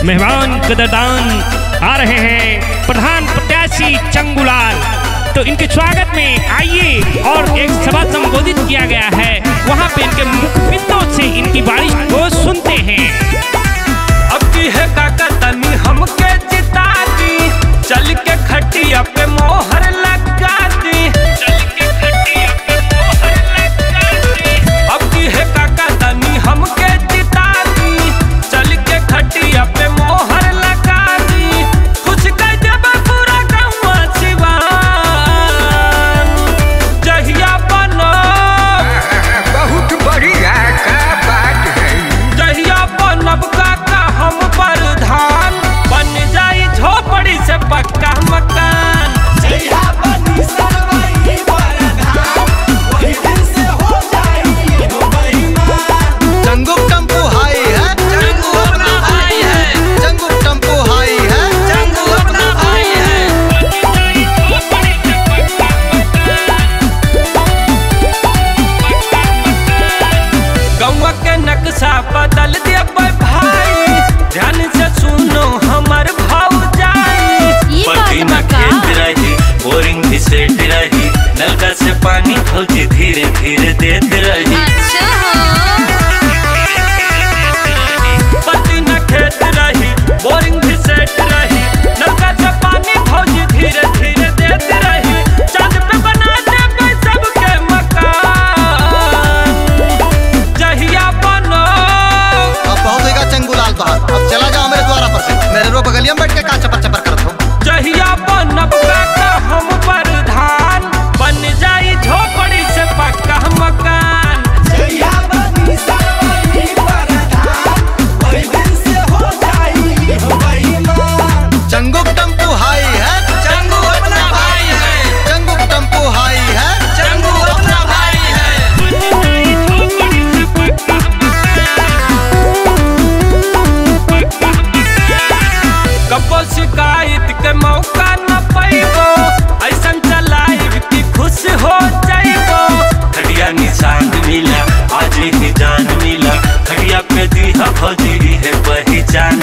मेहमान कदरदान आ रहे हैं प्रधान प्रत्याशी चंगूलाल। तो इनके स्वागत में आइए और एक सभा संबोधित किया गया है, वहाँ पे इनके मुखबिंदों से इनकी बारिश को सुनते हैं। अब की है काका तनी हमके जिता दी, चल के खटिया पे मोहर लगा दी, चल के खटिया पे मोहर लगा दी। अब की है काका तनी हमके जिता दी, चल के खटिया पे मोहर लगा दी। कुछ कह देब पूरा गौवा सिवान, जहिया बनो बहुत बढ़िया का बात है। जहिया बनब काका हम प्रधान, बन जाई झोपड़ी से पक्का मकान। जहिया बनी सरवाई प्रधान, वही दिन से हो जाई हो बेईमान। चंगू टम्पू हाई है, चंगू अपना भाई है, चंगू टम्पू हाई है। चंगू अपना भाई है। बन जाई झोपड़ी से पक्का मकान। गौवा के नक्शा बदल दे भाई, ध्यान से सुनो हमर भौजाई। पट्टी में खेत रही, बोरिंग भी सेट रही, नलका से पानी भौजी धीरे धीरे देते रही। पट्टी में खेत रही, बोरिंग भी सेट रही, नलका से पानी भौजी धीरे धीरे देते रही। चाँद पे बना दे सबके मकान, जहिया बनो। अब बहुत होगा चंगूलाल तो, अब चला जा मेरे द्वारा पर से, मेरे रो बगलिया में बैठ के का चपर चपर करत हो। जहिया बनब काका हम प्रधान, बन जाई झोपड़ी से पक्का मकान। जहिया बनी सरवाई प्रधान, वही दिन से हो जाई हो बेईमान। चंगू टम्पू हाई है, चंगू अपना भाई है, चंगू टम्पू हाई है। चंगू अपना भाई है। कबो शिकायत के मौका न पैबो, ऐसन चलाइब कि खुश हो जाइबो। खड़िया निशान मिला, आज ही जान मिला, खड़िया पे दी भौजी है पहचान